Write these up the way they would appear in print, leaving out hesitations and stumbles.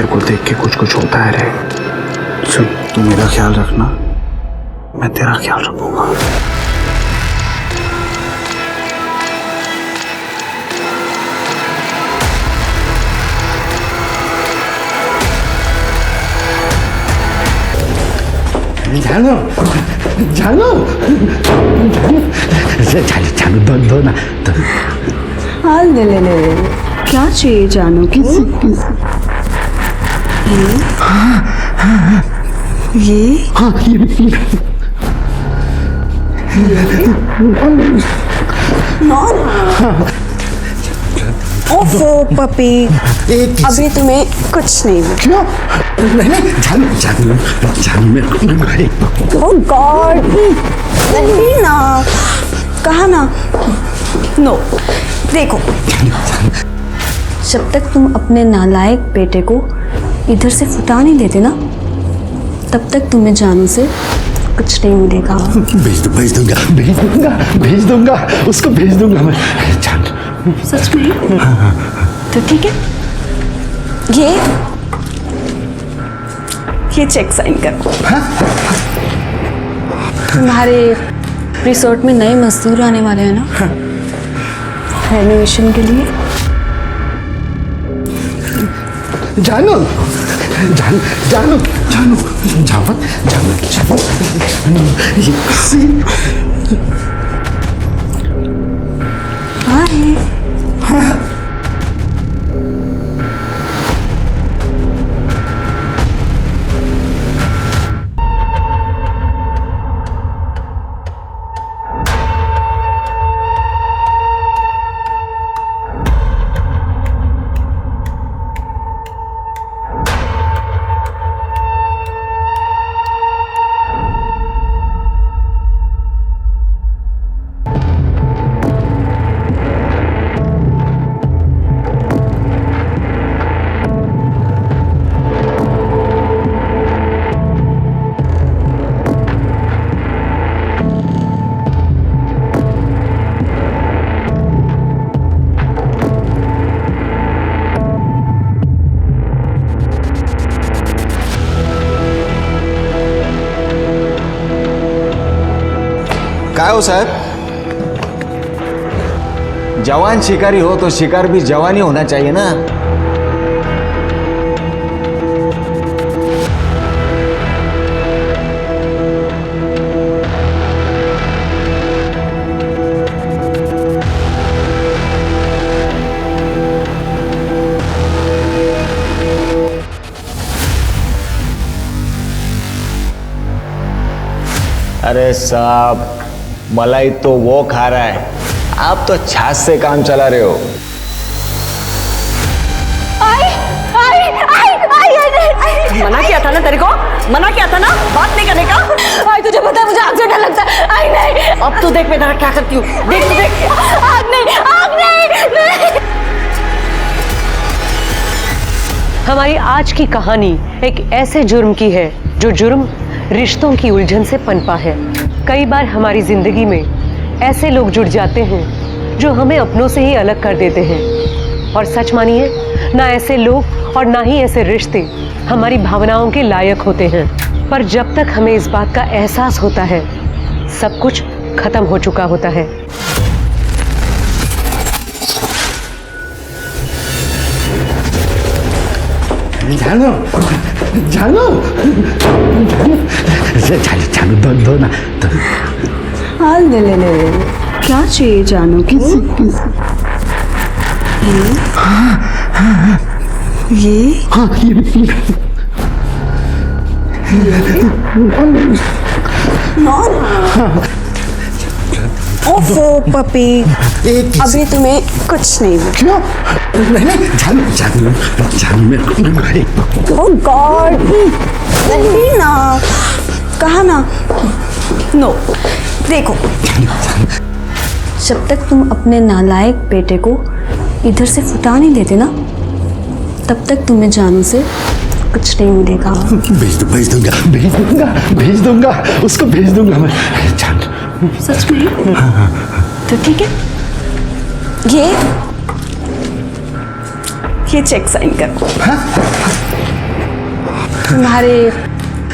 तेरे को देख के कुछ कुछ होता है रे। सुन, तू मेरा ख्याल रखना, मैं तेरा ख्याल रखूंगा। जानू जानू जानू दो ना तो। हाँ ले ले ले ले। क्या चाहिए जानू को? ये हाँ ये ओफो पपी, अभी तुम्हें कुछ नहीं हुआ। क्यों? नहीं जानू जानू जानू मेरे को ओह गॉड, नहीं ना, कहा ना। नो देखो, जब तक तुम अपने नालायक बेटे को इधर से फुटा नहीं देते ना, तब तक तुम्हें जानू से कुछ नहीं मिलेगा। भेज दूंगा उसको, भेज दूंगा मैं। जानू सच में? तो ठीक है, ये चेक साइन करो। तुम्हारे रिसोर्ट में नए मजदूर आने वाले हैं ना, रेनोवेशन के लिए। जानू जानू जानू जानू जानू जानू बाय। काय हो साहब, जवान शिकारी हो तो शिकार भी जवान ही होना चाहिए ना। अरे साहब, मलाई तो वो खा रहा है, आप तो छाछ से काम चला रहे हो। मना किया था ना तेरे को, मना किया था ना बात नहीं करने का। आई तुझे पता है मुझे आग से डर लगता है। आई नहीं, अब तू देख मैं तेरा क्या करती हूँ। देख तू देख, आग नहीं, आग नहीं। हमारी आज की कहानी एक ऐसे जुर्म की है जो जुर्म रिश्तों की उलझन से पनपा है। कई बार हमारी जिंदगी में ऐसे लोग जुड़ जाते हैं जो हमें अपनों से ही अलग कर देते हैं। और सच मानिए, ना ऐसे लोग और ना ही ऐसे रिश्ते हमारी भावनाओं के लायक होते हैं। पर जब तक हमें इस बात का एहसास होता है, सब कुछ खत्म हो चुका होता है। जानू जानू जानू दो ना तो। हाँ ले ले ले ले। क्या चाहिए जानू को? ये हाँ ये ओफो पपी, अभी तुम्हें कुछ नहीं हुआ। क्यों? नहीं जानू जानू जानू मेरे को ओह गॉड, नहीं ना, कहा ना। नो देखो, जब तक तुम अपने नालायक बेटे को इधर से फुटा नहीं देते ना, तब तक तुम्हें जानू से कुछ नहीं मिलेगा। भेज दूंगा उसको, भेज दूंगा मैं। जानू सच में? तो ठीक है, ये चेक साइन करो। तुम्हारे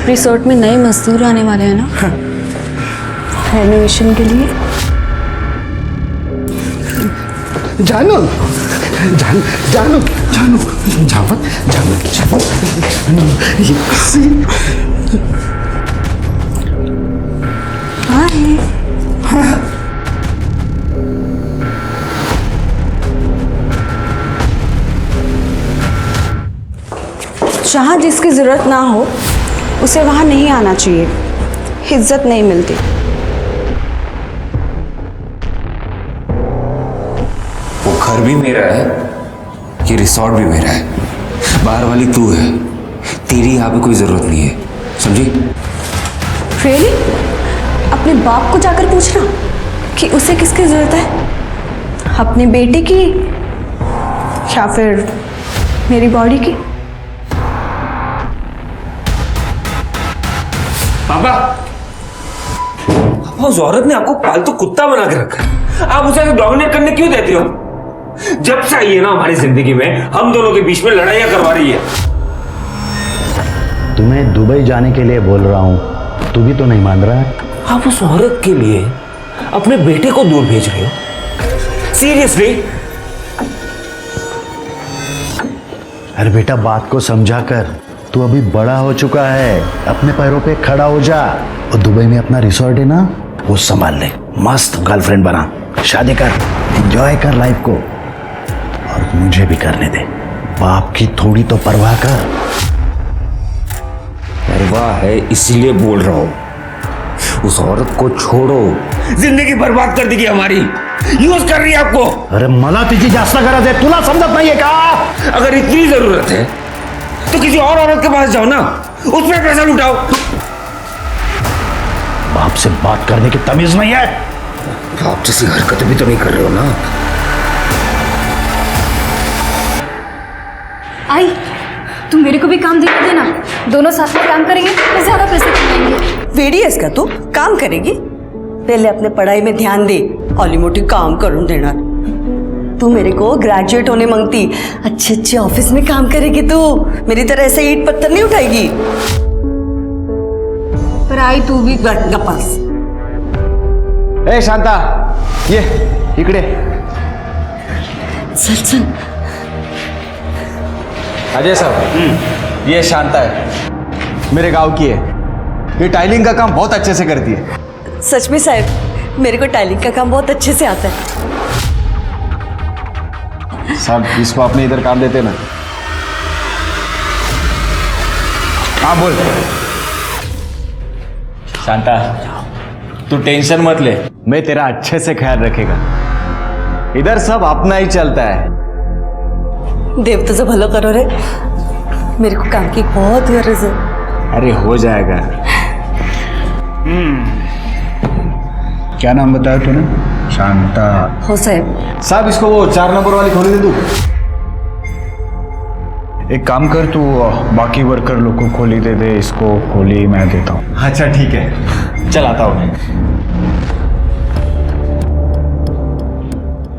रिसोर्ट में नए मजदूर आने वाले हैं ना रेनोवेशन के लिए। जानू जानू जानू जानू जावत जानू जानू ये कैसे हाय। जहाँ जिसकी जरूरत ना हो उसे वहाँ नहीं आना चाहिए, इज्जत नहीं मिलती। वो घर भी मेरा है, ये रिसॉर्ट भी मेरा है। बाहर वाली तू है, तेरी यहाँ पे कोई जरूरत नहीं है, समझी? रियली? अपने बाप को जाकर पूछना कि उसे किसकी जरूरत है, अपने बेटे की या फिर मेरी बॉडी की? पापा, उस औरत ने आपको पालतू कुत्ता बना के रखा है, आप उसे डोमिनेट करने क्यों देते हो? जब से आई है ना हमारी जिंदगी में, हम दोनों के बीच में लड़ाइयां करवा रही है। तुम्हें दुबई जाने के लिए बोल रहा हूँ, तू भी तो नहीं मान रहा है। आप उस औरत के लिए अपने बेटे को दूर भेज रहे हो? सीरियसली? अरे बेटा, बात को समझा कर, तू अभी बड़ा हो चुका है, अपने पैरों पे खड़ा हो जा। और दुबई में अपना रिसोर्ट है ना, वो संभाल ले, मस्त गर्लफ्रेंड बना, शादी कर, एंजॉय कर लाइफ को, और मुझे भी करने दे। बाप की थोड़ी तो परवाह कर। परवाह है इसीलिए बोल रहा हूं, उस औरत को छोड़ो, जिंदगी बर्बाद कर देगी हमारी, यूज कर रही है आपको। अरे मला तिची जास्त गरज है, तुला समजत नाहीये का? अगर इतनी जरूरत है तो किसी और औरत के पास जाओ ना, उसमें पैसा लुटाओ। बाप से बात करने की तमीज नहीं है। आप जैसी हरकतें भी तो नहीं कर रहे हो ना। आई, तुम मेरे को भी काम दे देना, दोनों साथ में काम करेंगे तो ज्यादा पैसे कमाएंगे। वेडीएस का तू काम करेगी? पहले अपने पढ़ाई में ध्यान दे, ऑली मोटी काम करूं देना। तू मेरे को ग्रेजुएट होने मांगती, अच्छे अच्छे ऑफिस में काम करेगी तू, मेरी तरह ऐसे ईंट पत्थर नहीं उठाएगी। पर आई तू भी पास। ए शांता, ये इकडे। चल चल। अजय साहब, ये शांता है, मेरे गांव की है, ये टाइलिंग का काम बहुत अच्छे से करती है। सच में साहब, मेरे को टाइलिंग का काम बहुत अच्छे से आता है। साहब, इसको अपने इधर काम देते ना। हाँ बोल। शांता, तू टेंशन मत ले, मैं तेरा अच्छे से ख्याल रखेगा। इधर सब अपना ही चलता है। देव तुझे भलो करो रे, मेरे को काम की बहुत गरज है। अरे हो जाएगा। क्या नाम बताया तूने? शांता। हो साहब। साहब, इसको वो 4 नंबर वाली खोली दे दू। एक काम कर, तू बाकी वर्कर लोग को खोली दे दे, इसको खोली मैं देता हूँ। अच्छा ठीक है, चल आता हूँ।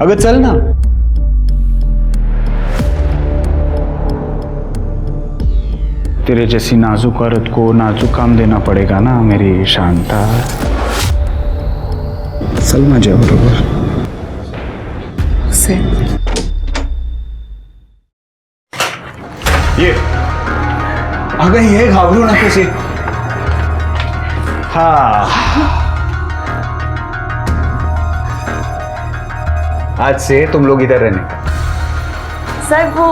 अगर चल ना। तेरे जैसी नाजुक औरत को नाजुक काम देना पड़ेगा ना मेरी शांता। चल माझ्या बरोबर। ये अगं हे घाबरू नकोस। हाँ, आज से तुम लोग इधर रहने का। साहब वो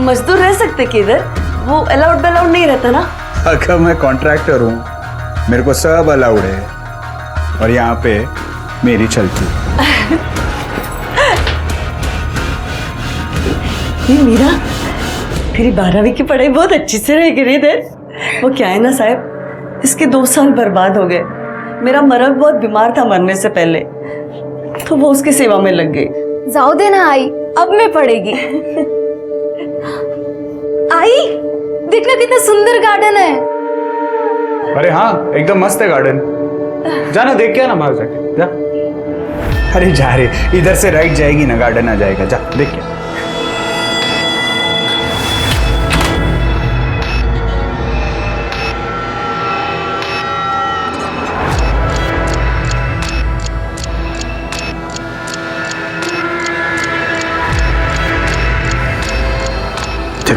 मजदूर रह सकते कि इधर? वो अलाउड नहीं रहता ना? अगर मैं कॉन्ट्रैक्टर हूँ, मेरे को सब अलाउड है, और यहाँ पे मेरी चलती है। ये मीरा, तेरी 12वीं की पढ़ाई बहुत अच्छी से रह गई इधर। वो क्या है ना साहब, इसके 2 साल बर्बाद हो गए। मेरा मर्द बहुत बीमार था मरने से पहले, तो वो उसकी सेवा में लग गई। जाओ देना आई, अब मैं पढ़ेगी। आई, देखना कितना सुंदर गार्डन है। अरे हाँ, एकदम मस्त है गार्डन। जाना देख के आना, बाहर जाके जा। अरे जा रे, इधर से राइट जाएगी ना, गार्डन आ जाएगा, जा देख के।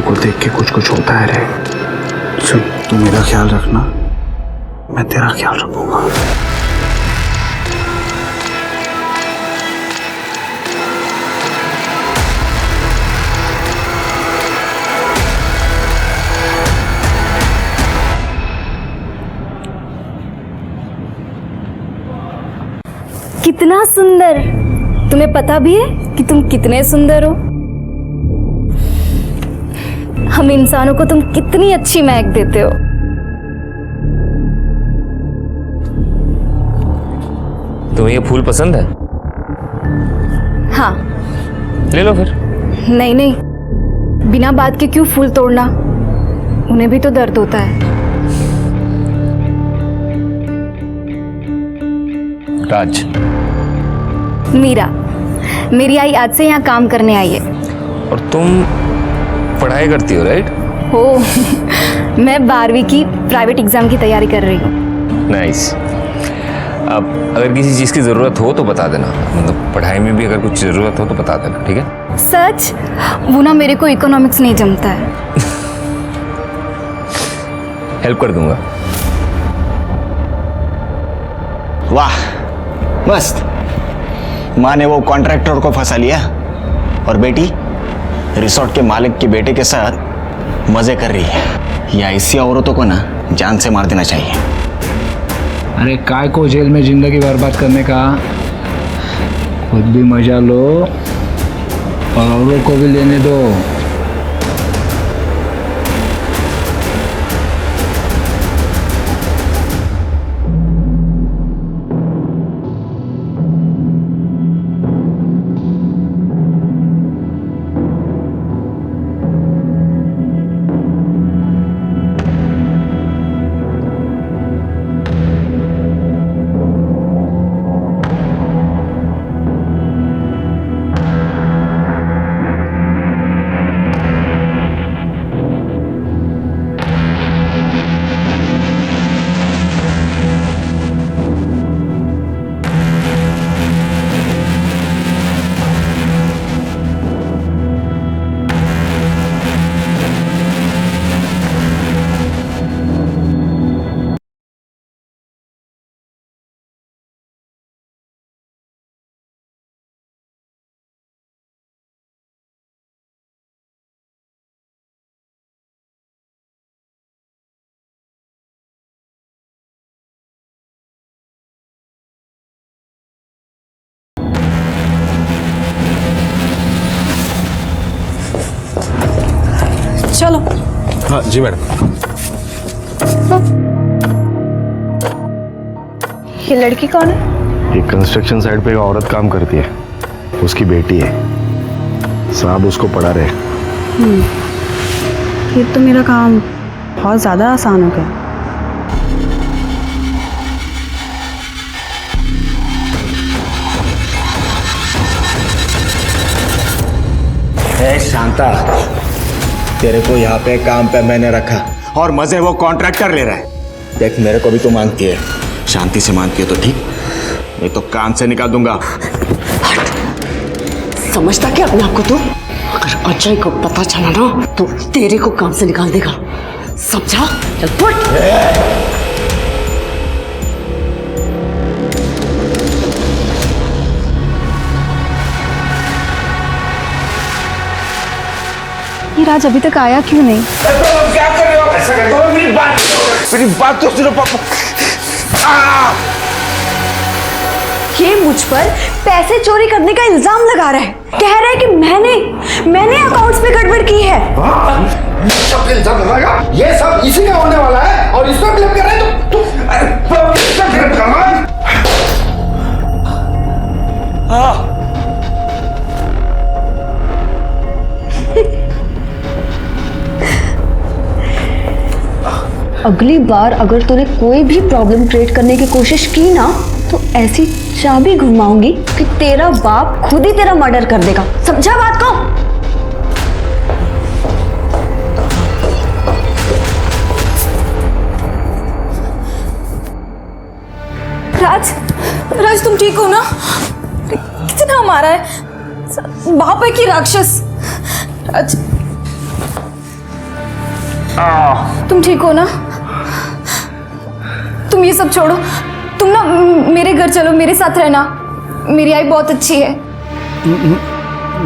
को देख के कुछ कुछ होता है रे। चल तू मेरा ख्याल रखना, मैं तेरा ख्याल रखूंगा। कितना सुंदर। तुम्हें पता भी है कि तुम कितने सुंदर हो? हम इंसानों को तुम कितनी अच्छी महक देते हो। तुम्हें ये फूल पसंद है? हाँ। ले लो फिर। नहीं नहीं, बिना बात के क्यों फूल तोड़ना? उन्हें भी तो दर्द होता है। राज। मीरा, मेरी आई आज से यहाँ काम करने आई है। और तुम पढ़ाई करती हो, राइट? हो मैं 12वीं की प्राइवेट एग्जाम की तैयारी कर रही हूँ। नाइस। अब अगर किसी चीज़ की ज़रूरत हो तो बता देना, मतलब पढ़ाई में भी अगर कुछ ज़रूरत हो तो बता देना, ठीक है? सच? वो ना मेरे को इकोनॉमिक्स नहीं जमता है। हेल्प कर दूंगा। वाह मस्त। माँ ने वो कॉन्ट्रैक्टर को फंसा लिया और बेटी रिसोर्ट के मालिक के बेटे के साथ मजे कर रही है। या ऐसी औरतों को ना जान से मार देना चाहिए। अरे काय को जेल में जिंदगी बर्बाद करने का, खुद भी मजा लो और औरों को भी लेने दो। चलो। हाँ जी मैडम। ये लड़की कौन है? ये कंस्ट्रक्शन साइट पे एक औरत काम करती है, उसकी बेटी है। साहब उसको पढ़ा रहे। ये तो मेरा काम बहुत ज़्यादा आसान हो गया। ए शांता, तेरे को यहाँ पे काम पे मैंने रखा और मजे वो कॉन्ट्रैक्टर ले रहा है। देख मेरे को भी तो मांगती है, शांति से मांगती है तो ठीक, नहीं तो काम से निकाल दूंगा। समझता क्या अपने आप को? तू अगर अजय को पता चला ना तो तेरे को काम से निकाल देगा, समझा? चल फुट। ये राज अभी तक आया क्यों नहीं? क्या कर रहे हो? ऐसा कर दो, मेरी बात तो सुनो पापा। ये मुझ पर पैसे चोरी करने का इल्जाम लगा रहा है। कह रहा है कि मैंने अकाउंट्स पे गड़बड़ की है। सब इल्जाम लगाएगा, ये सब इसी का होने वाला है और इसको ब्लेम कर रहे हैं तू। अगली बार अगर तूने कोई भी प्रॉब्लम क्रिएट करने की कोशिश की ना तो ऐसी चाबी घुमाऊंगी कि तेरा बाप खुद ही तेरा मर्डर कर देगा, समझा बात को? राज तुम ठीक हो ना? कितना मारा है? बाप है कि राक्षस? राज तुम ठीक हो ना? तुम ये सब छोड़ो, तुम ना मेरे घर चलो, मेरे साथ रहना। मेरी आई बहुत अच्छी है।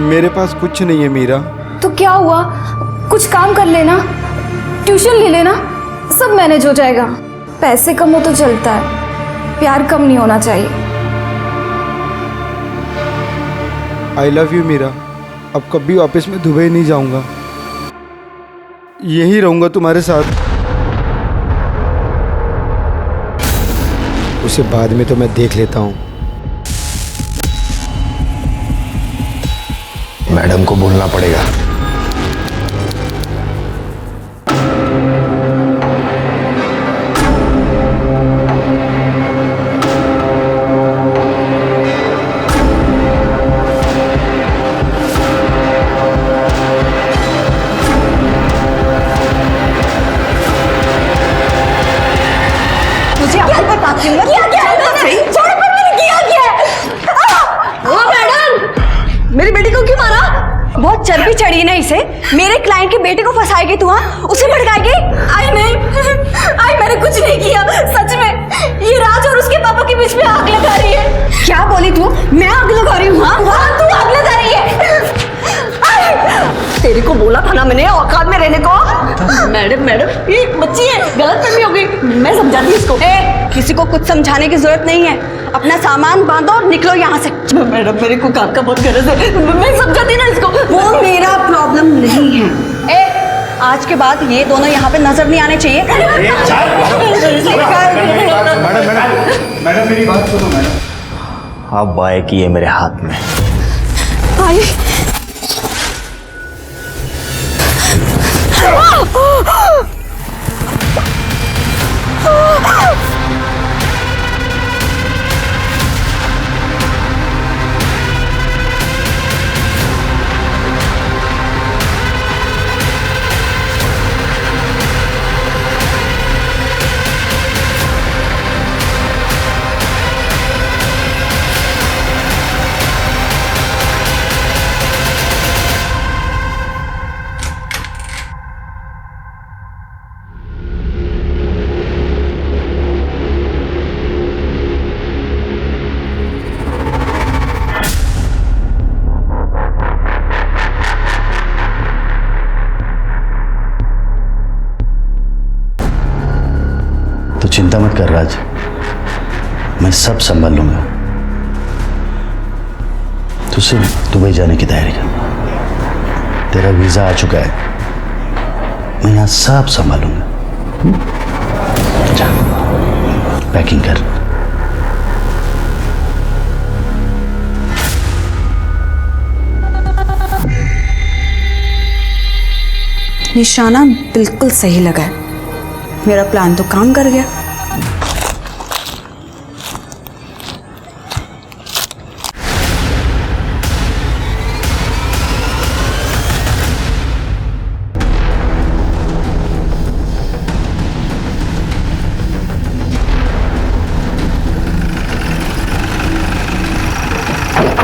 मेरे पास कुछ नहीं है मीरा। तो क्या हुआ, कुछ काम कर लेना, ट्यूशन ले लेना, सब मैनेज हो जाएगा। पैसे कम हो तो चलता है, प्यार कम नहीं होना चाहिए। I love you Meera. अब कभी वापस मैं दुबई नहीं जाऊंगा, यहीं रहूंगा तुम्हारे साथ। उसे बाद में तो मैं देख लेता हूँ। मैडम को बोलना पड़ेगा। मेरी बेटी को क्यों मारा? बहुत चर्बी चढ़ी ना इसे। मेरे क्लाइंट के बेटे को फंसाएगी तू? हाँ, उसे भड़काएगी? आई नहीं, आई मैंने कुछ नहीं किया सच में। ये राज और उसके पापा के बीच में आग लगा रही है। क्या बोली तू? मैं आग लगा रही हूँ? हाँ, तू आग लगा रही है। तेरे को बोला था ना मैंने औकात में रहने को। मैडम मैडम ये बच्ची है, गलतफहमी हो गई, मैं समझाती इसको। किसी को कुछ समझाने की जरूरत नहीं है, अपना सामान बांधो और निकलो यहाँ से। मैडम मेरे को काम का बहुत गरज है, मैं समझाती ना इसको। वो मेरा प्रॉब्लम नहीं है। आज के बाद ये दोनों यहाँ पे नजर नहीं आने चाहिए। मैडम मेरी बात सुनो मैडम। अब बाय की है मेरे हाथ में। आई तो चिंता मत कर राज, मैं सब संभाल लूंगा। तू सिर्फ दुबई जाने की तैयारी कर। तेरा वीजा आ चुका है, मैं यहाँ सब संभालूंगा। जा पैकिंग कर। निशाना बिल्कुल सही लगा है, मेरा प्लान तो काम कर गया।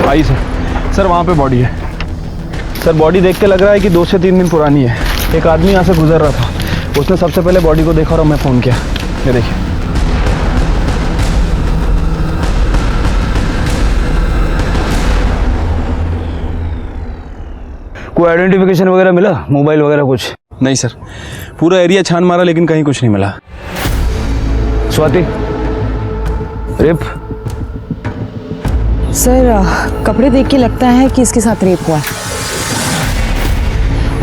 आई सर वहाँ पे बॉडी है सर। बॉडी देख के लग रहा है कि 2 से 3 दिन पुरानी है। एक आदमी यहाँ से गुजर रहा था, उसने सबसे पहले बॉडी को देखा और मैं फ़ोन किया। ये देखिए। कोई आइडेंटिफिकेशन वगैरह मिला, मोबाइल वगैरह कुछ? नहीं सर, पूरा एरिया छान मारा लेकिन कहीं कुछ नहीं मिला। स्वाति, रेप? सर कपड़े देख के लगता है कि इसके साथ रेप हुआ है।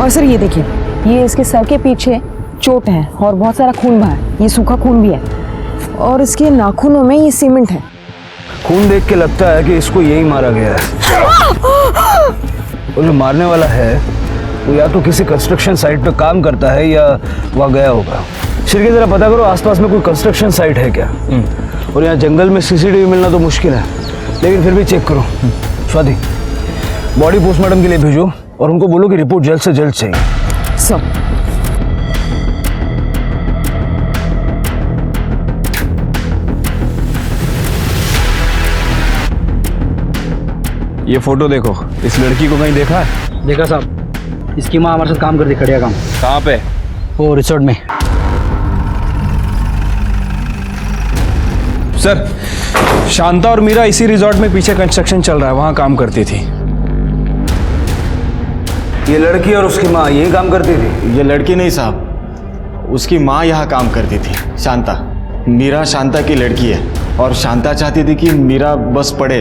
और सर ये देखिए, ये इसके सर के पीछे चोट है और बहुत सारा खून बहा है, ये सूखा खून भी है। और इसके नाखूनों में ये सीमेंट है। खून देख के लगता है कि इसको यही मारा गया है। और जो मारने वाला है वो या तो किसी कंस्ट्रक्शन साइट पे काम करता है या वहाँ गया होगा। शिरके जरा पता करो आसपास में कोई कंस्ट्रक्शन साइट है क्या। और यहाँ जंगल में सीसीटीवी मिलना तो मुश्किल है, लेकिन फिर भी चेक करो। स्वाति, बॉडी पोस्टमार्टम के लिए भेजो और उनको बोलो कि रिपोर्ट जल्द से जल्द चाहिए। सब ये फोटो देखो, इस लड़की को कहीं देखा है? देखा साहब, इसकी माँ हमारे साथ काम करती, खड़िया काम। कहाँ पे? वो रिसोर्ट में। सर, शांता और मीरा इसी रिजॉर्ट में पीछे कंस्ट्रक्शन चल रहा है, वहां काम करती थी। ये लड़की और उसकी माँ यही काम करती थी? ये लड़की नहीं साहब, उसकी माँ यहाँ काम करती थी, शांता। मीरा शांता की लड़की है और शांता चाहती थी कि मीरा बस पढ़े,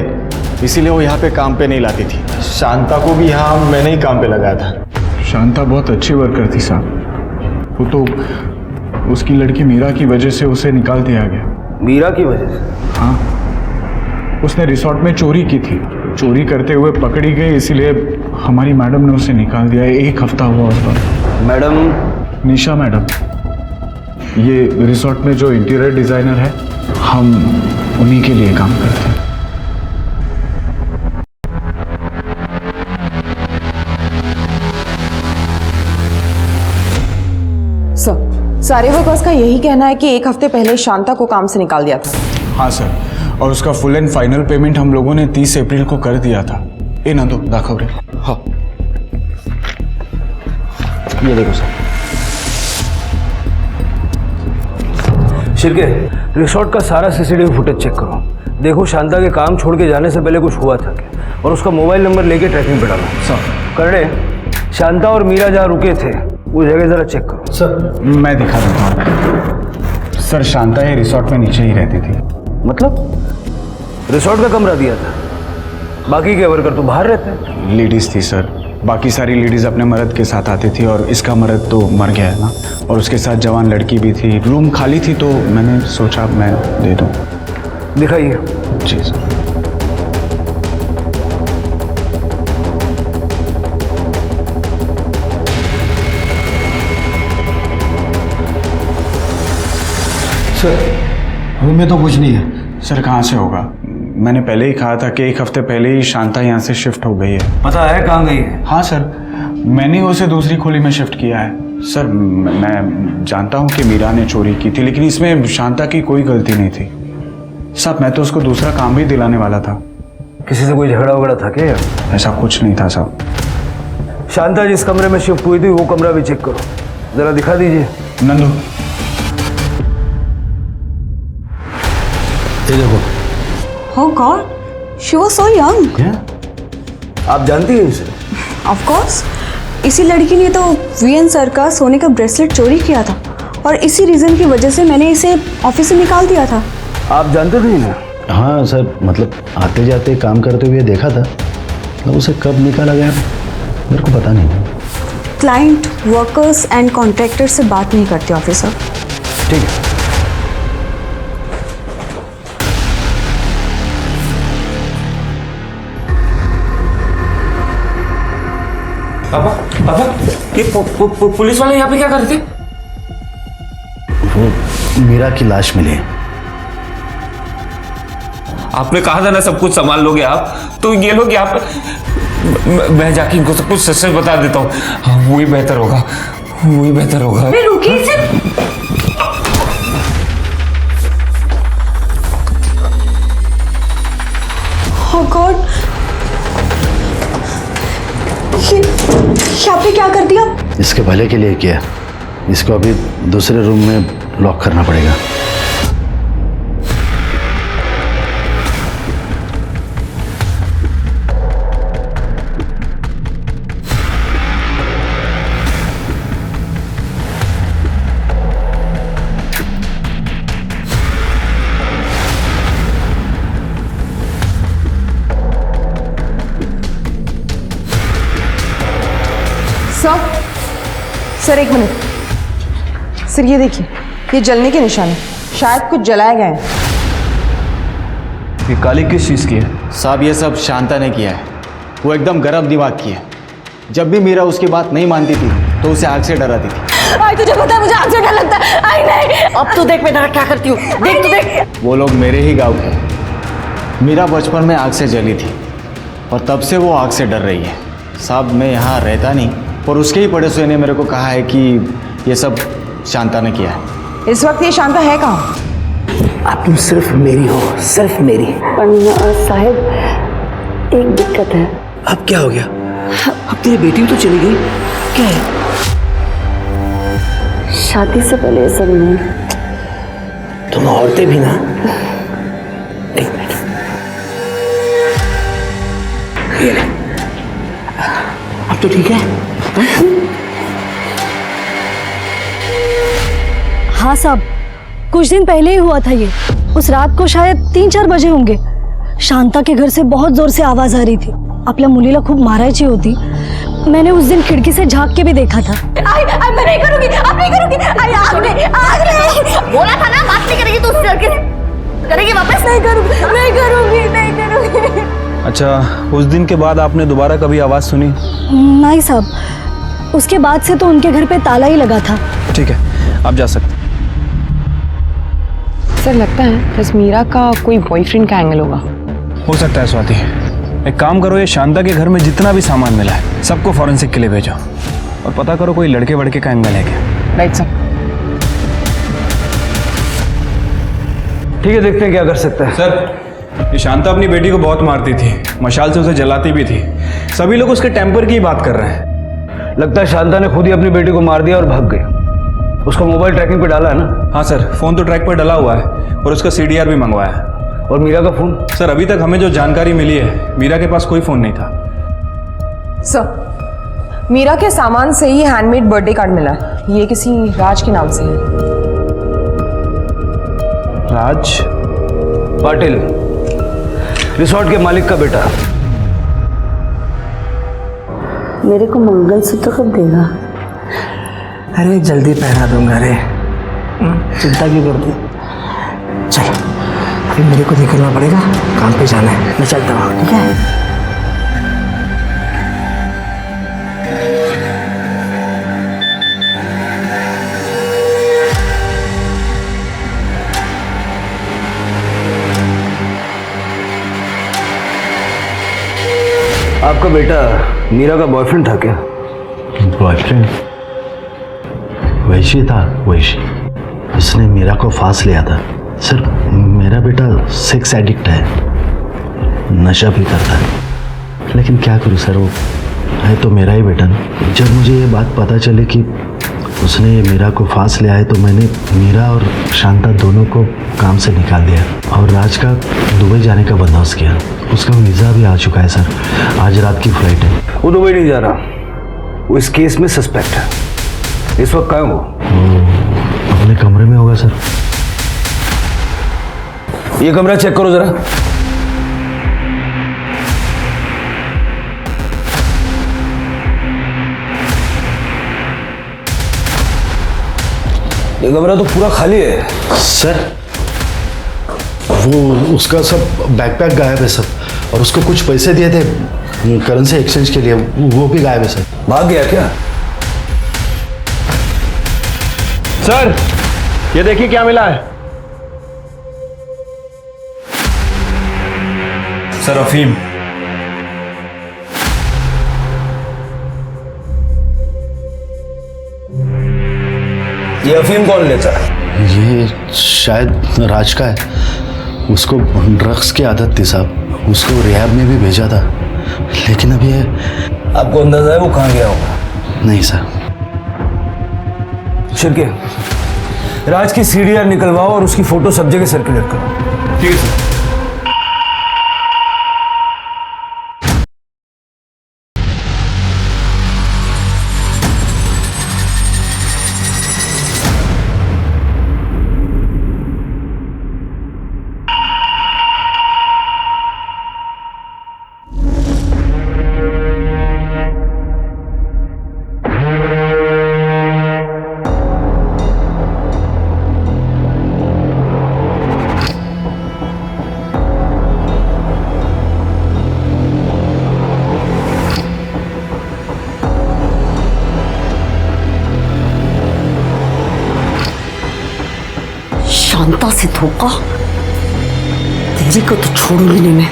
इसीलिए वो यहाँ पे काम पे नहीं लाती थी। शांता को भी यहाँ मैंने ही काम पे लगाया था। शांता बहुत अच्छी वर्कर थी साहब, वो तो उसकी लड़की मीरा की वजह से उसे निकाल दिया गया। मीरा की वजह से? हाँ, उसने रिसोर्ट में चोरी की थी, चोरी करते हुए पकड़ी गई, इसीलिए हमारी मैडम ने उसे निकाल दिया। 1 हफ्ता हुआ उस पर। मैडम? निशा मैडम। ये रिसोर्ट में जो इंटीरियर डिज़ाइनर है, हम उन्हीं के लिए काम करते हैं। सर, सारे वर्कर्स का यही कहना है कि 1 हफ्ते पहले शांता को काम से निकाल दिया था। हाँ सर, और उसका फुल एंड फाइनल पेमेंट हम लोगों ने 30 अप्रैल को कर दिया था। ए ना दो दाखव रे। हाँ, ये देखो सर। शिरके, रिसोर्ट का सारा सीसीटीवी फुटेज चेक करो। देखो शांता के काम छोड़ के जाने से पहले कुछ हुआ था क्या, और उसका मोबाइल नंबर लेके ट्रैकिंग पे डालो। सर। करने, शांता और मीरा जहाँ रुके थे वो जगह जरा चेक करो। सर, मैं दिखा देता हूँ। सर, शांता ये रिसोर्ट में नीचे ही रहती थी। मतलब रिसोर्ट का कमरा दिया था, बाकी के वर्कर तो बाहर रहते हैं। लेडीज थी सर, बाकी सारी लेडीज अपने मर्द के साथ आती थी, और इसका मर्द तो मर गया है ना, और उसके साथ जवान लड़की भी थी। रूम खाली थी तो मैंने सोचा मैं दे दूँ। दिखाइए। जी सर। सर, रूम में तो कुछ नहीं है। सर, कहाँ से होगा? मैंने पहले ही कहा था कि 1 हफ्ते पहले ही शांता यहाँ से शिफ्ट हो गई है। पता है कहाँ गई है? हाँ सर, मैंने उसे दूसरी खोली में शिफ्ट किया है। सर, मैं जानता हूँ कि मीरा ने चोरी की थी, लेकिन इसमें शांता की कोई गलती नहीं थी। साहब, मैं तो उसको दूसरा काम भी दिलाने वाला था। किसी से कोई झगड़ा वगड़ा था क्या? ऐसा कुछ नहीं था साहब। शांता जिस कमरे में शिफ्ट हुई थी वो कमरा भी चेक करो, जरा दिखा दीजिए। नंदू, ये देखो। Oh God, she was so young. आप जानती हैं इसे? Of course, इसी लड़की ने तो वीएन सर का सोने का ब्रेसलेट चोरी किया था, और इसी रीजन की वजह से मैंने इसे ऑफिस से निकाल दिया था। आप जानते थे ना? हाँ सर, मतलब आते जाते काम करते हुए देखा था, मतलब उसे कब निकाला गया मेरे को पता नहीं। क्लाइंट, वर्कर्स एंड कॉन्ट्रैक्टर से बात नहीं करते ऑफिसर। ठीक है। पापा, ये पुलिस वाले यहाँ पे क्या कर रहे थे? वो मीरा की लाश मिली। आपने कहा था ना सब कुछ संभाल लोगे आप, तो ये लोग यहाँ पे। मैं जाके इनको सब कुछ सच बता देता हूँ। हाँ, वही बेहतर होगा, वही बेहतर होगा। रुकिए सर। Oh God, आपने क्या कर दिया? इसके भले के लिए किया। इसको अभी दूसरे रूम में लॉक करना पड़ेगा। Sir, 1 minute. सर, ये देखिए, ये जलने के निशान है, शायद कुछ जलाया गया है। ये काली किस चीज़ की है? साहब, ये सब शांता ने किया है। वो एकदम गर्म दिमाग की है। जब भी मीरा उसकी बात नहीं मानती थी तो उसे आग से डराती थी। आई तुझे पता है मुझे आग से डर लगता है। आई नहीं। अब तो देख मैं क्या करती हूँ। देख तो देख। वो लोग मेरे ही गांव के। मीरा बचपन में आग से जली थी और तब से वो आग से डर रही है। साहब, मैं यहाँ रहता नहीं, पर उसके ही पड़ोसियों ने मेरे को कहा है कि ये सब शांता ने किया है। इस वक्त ये शांता है कहाँ? अब तुम सिर्फ मेरी हो, सिर्फ मेरी। साहब, एक दिक्कत है। अब क्या हो गया? अब तेरी बेटी भी तो चली गई, क्या है? शादी से पहले ये सब नहीं। तुम औरतें भी ना। एक मिनट, ये ले। अब तो ठीक है? हाँ साहब, कुछ दिन पहले ही हुआ था ये। उस रात को शायद 3-4 बजे होंगे। शांता के घर से बहुत जोर से आवाज आ रही थी। आपल्या मुलीला खूप मारायची होती। मैंने उस दिन खिड़की से झांक के भी देखा था। मैं नहीं करूंगी, अब नहीं करूंगी। बोला था ना बात नहीं करेगी तो उससे लड़के करेगी वापस। नहीं करूंगी। अच्छा, उस दिन के बाद आपने दोबारा कभी आवाज़ सुनी? नहीं साहब, उसके बाद से तो उनके घर पे ताला ही लगा था। ठीक है, आप जा सकते। सर लगता है बस मीरा का कोई बॉयफ्रेंड का एंगल होगा। हो सकता है स्वाति। एक काम करो, ये शांता के घर में जितना भी सामान मिला है सबको फॉरेंसिक के लिए भेजो और पता करो कोई लड़के वड़के का एंगल है क्या। Right sir. ठीक है, देखते हैं क्या कर सकते हैं। सर, ये शांता अपनी बेटी को बहुत मारती थी, मशाल से उसे जलाती भी थी। सभी लोग उसके टेम्पर की ही बात कर रहे हैं। लगता है शांता ने खुद ही अपनी बेटी को मार दिया और भाग गई। उसका मोबाइल ट्रैकिंग पे डाला है ना? हाँ सर, फ़ोन तो ट्रैक पर डला हुआ है और उसका CDR भी मंगवाया है। और मीरा का फ़ोन? सर, अभी तक हमें जो जानकारी मिली है, मीरा के पास कोई फ़ोन नहीं था। सर, मीरा के सामान से ही हैंडमेड बर्थडे कार्ड मिला है। ये किसी राज के नाम से है। राज पाटिल, रिसोर्ट के मालिक का बेटा। मेरे को मंगलसूत्र कब देगा? अरे जल्दी पहना दूंगा रे, चिंता क्यों करती? चल, अभी मेरे को निकलना पड़ेगा, काम पे जाना है। मैं चलता हूँ, ठीक है? आपका बेटा मीरा का बॉयफ्रेंड था क्या? बॉयफ्रेंड? वैशी था, वैशी। उसने मीरा को फांस लिया था। सर, मेरा बेटा सेक्स एडिक्ट है, नशा भी करता है। लेकिन क्या करूँ सर, वो है तो मेरा ही बेटा ना। जब मुझे ये बात पता चली कि उसने मीरा को फांस लिया है तो मैंने मीरा और शांता दोनों को काम से निकाल दिया और राज का दुबई जाने का बंदोबस्त किया। उसका वीज़ा भी आ चुका है सर, आज रात की फ्लाइट है। वो दुबई नहीं जा रहा, वो इस केस में सस्पेक्ट है। इस वक्त कहाँ वो अपने कमरे में होगा सर। ये कमरा चेक करो जरा। ये कमरा तो पूरा खाली है सर। वो उसका सब बैकपैक गायब है सर, और उसको कुछ पैसे दिए थे करेंसी एक्सचेंज के लिए, वो भी गायब है सर। भाग गया क्या? सर, ये देखिए क्या मिला है। सर, अफीम। ये अफीम कौन लेता है? ये शायद राज का है। उसको ड्रग्स की आदत थी साहब, उसको रिहैब में भी भेजा था, लेकिन अब ये आपको अंदाजा है वो कहाँ गया होगा? नहीं सर। शिरके, राज की CDR निकलवाओ और उसकी फोटो सब जगह सर्कुलेट करो। ठीक है सर। शांता से धोखा, तेरी को तो छोड़ूंगी नहीं मैं।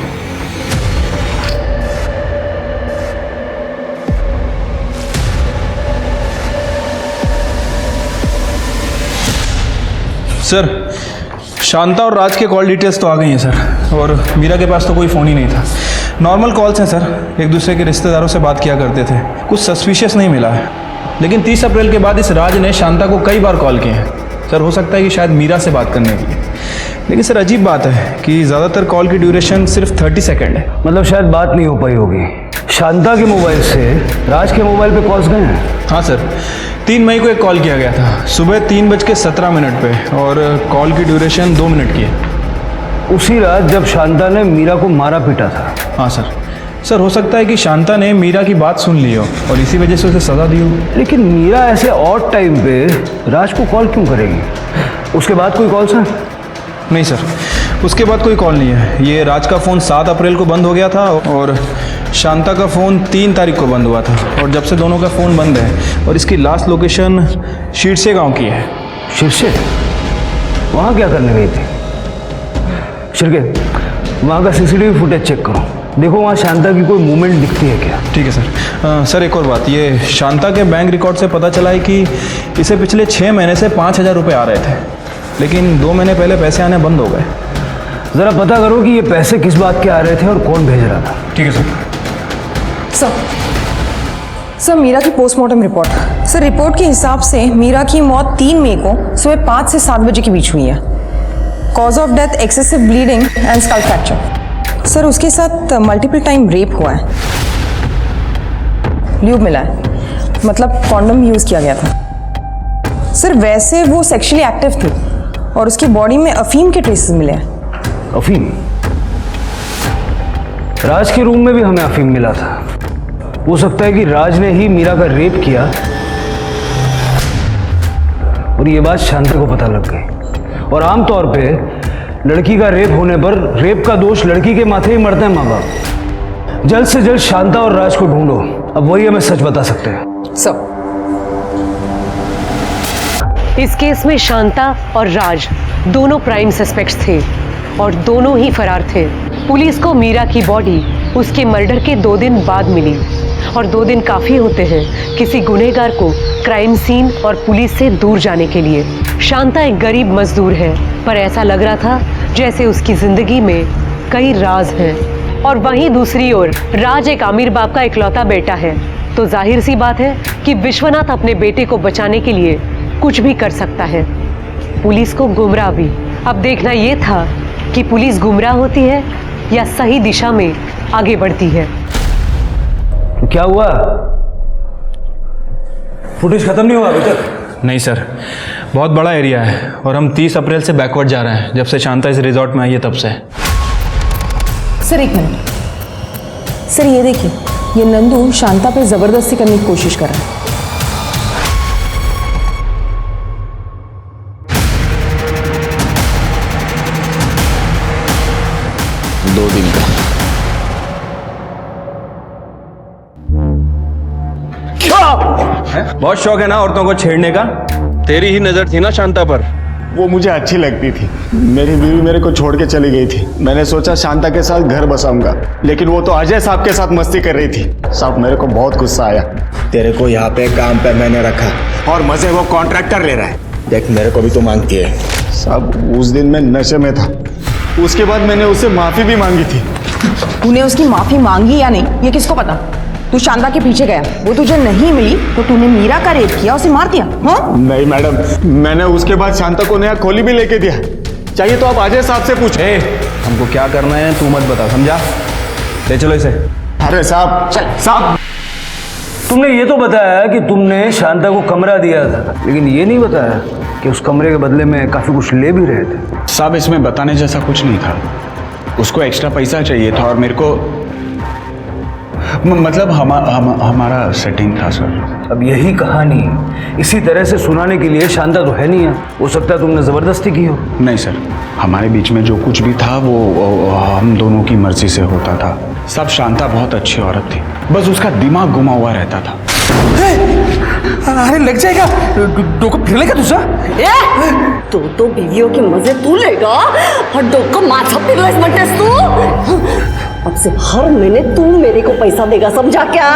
सर, शांता और राज के कॉल डिटेल्स तो आ गई हैं सर, और मीरा के पास तो कोई फ़ोन ही नहीं था। नॉर्मल कॉल्स हैं सर, एक दूसरे के रिश्तेदारों से बात किया करते थे, कुछ सस्पिशियस नहीं मिला है। लेकिन 30 अप्रैल के बाद इस राज ने शांता को कई बार कॉल किए हैं। सर हो सकता है कि शायद मीरा से बात करने के लिए। लेकिन सर अजीब बात है कि ज़्यादातर कॉल की ड्यूरेशन सिर्फ 30 सेकेंड है। मतलब शायद बात नहीं हो पाई होगी। शांता के मोबाइल से राज के मोबाइल पे कॉल्स गए हैं? हाँ सर, 3 मई को एक कॉल किया गया था सुबह 3:17 पे और कॉल की ड्यूरेशन 2 मिनट की है। उसी रात जब शांता ने मीरा को मारा पीटा था? हाँ सर। सर हो सकता है कि शांता ने मीरा की बात सुन ली हो और इसी वजह से उसे सज़ा दी हो। लेकिन मीरा ऐसे ऑड टाइम पे राज को कॉल क्यों करेगी? उसके बाद कोई कॉल सर? नहीं सर, उसके बाद कोई कॉल नहीं है। ये राज का फ़ोन 7 अप्रैल को बंद हो गया था और शांता का फ़ोन 3 तारीख को बंद हुआ था और जब से दोनों का फ़ोन बंद है। और इसकी लास्ट लोकेशन शीर्षे गांव की है। शीर्षे? वहाँ क्या करने गई थी? शिरके, वहाँ का CCTV फुटेज चेक करो, देखो वहाँ शांता की कोई मूवमेंट दिखती है क्या? ठीक है सर। सर एक और बात, ये शांता के बैंक रिकॉर्ड से पता चला है कि इसे पिछले 6 महीने से 5,000 रुपये आ रहे थे, लेकिन 2 महीने पहले पैसे आने बंद हो गए। ज़रा पता करो कि ये पैसे किस बात के आ रहे थे और कौन भेज रहा था। ठीक है सर। सर मीरा की पोस्टमार्टम रिपोर्ट। सर रिपोर्ट के हिसाब से मीरा की मौत 3 मई को सुबह 5 से 7 बजे के बीच हुई है। Cause of death excessive bleeding and skull fracture. Sir उसके साथ मल्टीपल टाइम रेप हुआ है, ल्यूब मिला है, मतलब कॉन्डम यूज किया गया था। सर वैसे वो सेक्सुअली एक्टिव थी और उसकी बॉडी में अफीम के ट्रेसेस मिले हैं। अफीम? राज के रूम में भी हमें अफीम मिला था। हो सकता है कि राज ने ही मीरा का रेप किया और ये बात शांता को पता लग गई। और आमतौर पे लड़की का रेप होने पर रेप का दोष लड़की के माथे ही मरते हैं माँ बाप। जल्द से जल्द शांता और राज को ढूंढो, अब वही हमें सच बता सकते हैं। सर इस केस में शांता और राज दोनों प्राइम सस्पेक्ट्स थे और दोनों ही फरार थे। पुलिस को मीरा की बॉडी उसके मर्डर के 2 दिन बाद मिली और 2 दिन काफ़ी होते हैं किसी गुनहगार को क्राइम सीन और पुलिस से दूर जाने के लिए। शांता एक गरीब मजदूर है, पर ऐसा लग रहा था जैसे उसकी ज़िंदगी में कई राज हैं। और वहीं दूसरी ओर राज एक अमीर बाप का इकलौता बेटा है, तो जाहिर सी बात है कि विश्वनाथ अपने बेटे को बचाने के लिए कुछ भी कर सकता है, पुलिस को गुमराह भी। अब देखना ये था कि पुलिस गुमराह होती है या सही दिशा में आगे बढ़ती है। तो क्या हुआ? फुटेज खत्म नहीं हुआ अभी तक? नहीं सर, बहुत बड़ा एरिया है और हम 30 अप्रैल से बैकवर्ड जा रहे हैं, जब से शांता इस रिजॉर्ट में आई है तब से। सर एक मिनट, सर ये देखिए, ये नंदू शांता पे जबरदस्ती करने की कोशिश कर रहा है। बहुत शौक है ना औरतों को छेड़ने का? तेरी ही नजर थी ना शांता पर? वो मुझे अच्छी लगती थी। मेरी बीवी मेरे को छोड़ के चली गई थी। मैंने सोचा शांता के साथ घर बसाऊंगा, लेकिन वो तो अजय साहब के साथ मस्ती कर रही थी। साहब मेरे को बहुत गुस्सा आया। तेरे को यहाँ पे काम पे मैंने रखा और मजे वो कॉन्ट्रैक्टर ले रहा है। देख मेरे को भी तो मांगती है। साहब उस दिन मैं नशे में था, उसके बाद मैंने उससे माफी भी मांगी थी। तूने उसकी माफी मांगी या नहीं ये किसको पता? तू शांता के पीछे गया, वो तुझे नहीं मिली तो तूने मीरा का रेप किया, उसे मार दिया? हाँ? नहीं मैडम, मैंने उसके बाद शांता को नया खोली भी लेके दिया। चाहिए तो आप अजय साहब से पूछे। हमको क्या करना है तू मत बता, समझा? ले चलो इसे। अरे साहब, साहब तुमने ये तो बताया कि तुमने शांता को कमरा दिया था, लेकिन ये नहीं बताया कि उस कमरे के बदले में काफी कुछ ले भी रहे थे। साहब इसमें बताने जैसा कुछ नहीं था। उसको एक्स्ट्रा पैसा चाहिए था और मेरे को मतलब हमारा सेटिंग था सर। अब यही कहानी इसी तरह से सुनाने के लिए शांता तो है नहीं है। हो सकता है तुमने जबरदस्ती की हो। नहीं सर, हमारे बीच में जो कुछ भी था वो हम दोनों की मर्जी से होता था। सब शांता बहुत अच्छी औरत थी, बस उसका दिमाग घुमा हुआ रहता था। अरे लग जाएगा, डोको फिर लेगा दूसरा। तो बीवियों के मजे तू लेगा और डोको माथा फिर मटेस तू। अब से हर महीने तू मेरे को पैसा देगा, समझा क्या?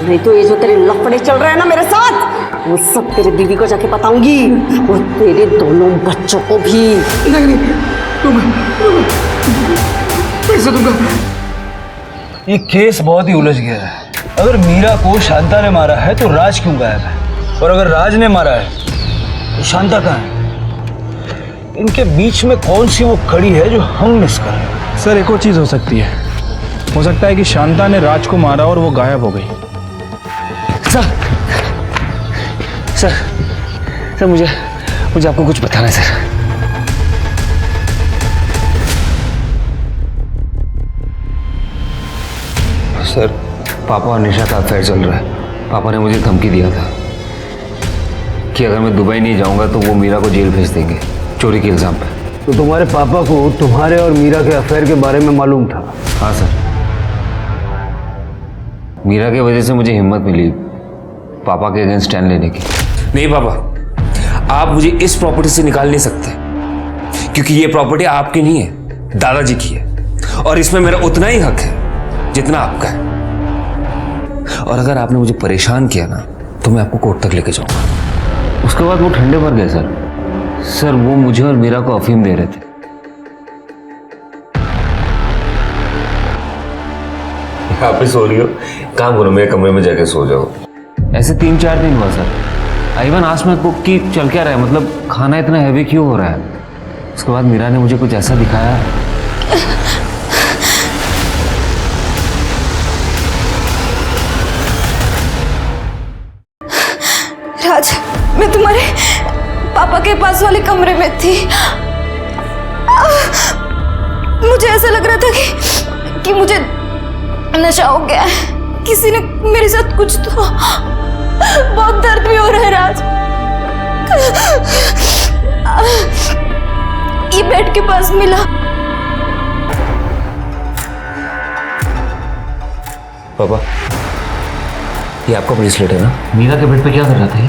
नहीं तो ये जो तेरे लफड़े चल रहे हैं ना मेरे साथ, वो सब तेरे बीवी को जाके बताऊंगी और तेरे दोनों बच्चों को भी। नहीं, पैसा दूंगा। ये केस बहुत ही उलझ गया है। अगर मीरा को शांता ने मारा है तो राज क्यों गायब है? और अगर राज ने मारा है तो शांता कहाँ है? इनके बीच में कौन सी वो कड़ी है जो हम मिस कर रहे हैं? सर एक और चीज़ हो सकती है। हो सकता है कि शांता ने राज को मारा और वो गायब हो गई। सर सर सर मुझे आपको कुछ बताना है सर। सर पापा और निशा का अफेयर चल रहा है। पापा ने मुझे धमकी दिया था कि अगर मैं दुबई नहीं जाऊंगा तो वो मीरा को जेल भेज देंगे चोरी के इल्जाम पे। तो तुम्हारे पापा को तुम्हारे और मीरा के अफेयर के बारे में मालूम था? हाँ सर, मीरा की वजह से मुझे हिम्मत मिली पापा के अगेंस्ट स्टैंड लेने की। नहीं पापा, आप मुझे इस प्रॉपर्टी से निकाल नहीं सकते क्योंकि ये प्रॉपर्टी आपकी नहीं है, दादाजी की है और इसमें मेरा उतना ही हक है जितना आपका है। और अगर आपने मुझे परेशान किया ना तो मैं आपको कोर्ट तक लेके जाऊंगा। उसके बाद वो ठंडे पड़ गए सर। सर वो मुझे और मीरा को अफीम दे रहे थे। आप भी सो रही हो, काम करो मेरे कमरे में जाके सो जाओ। ऐसे 3-4 दिन हुआ सर। आइवन आज मैं कुक की चल क्या रहा है, मतलब खाना इतना हैवी क्यों हो रहा है। उसके बाद मीरा ने मुझे कुछ ऐसा दिखाया। राज, मैं तुम्हारे पापा के पास वाले कमरे में थी। मुझे ऐसा लग रहा था कि मुझे नशा हो गया है। किसी ने मेरे साथ कुछ तो, बहुत दर्द भी हो रहा है राज। ये बेड के पास मिला। पापा ये आपका ब्रेसलेट है ना? मीरा के बेड पे क्या कर रहा था ये?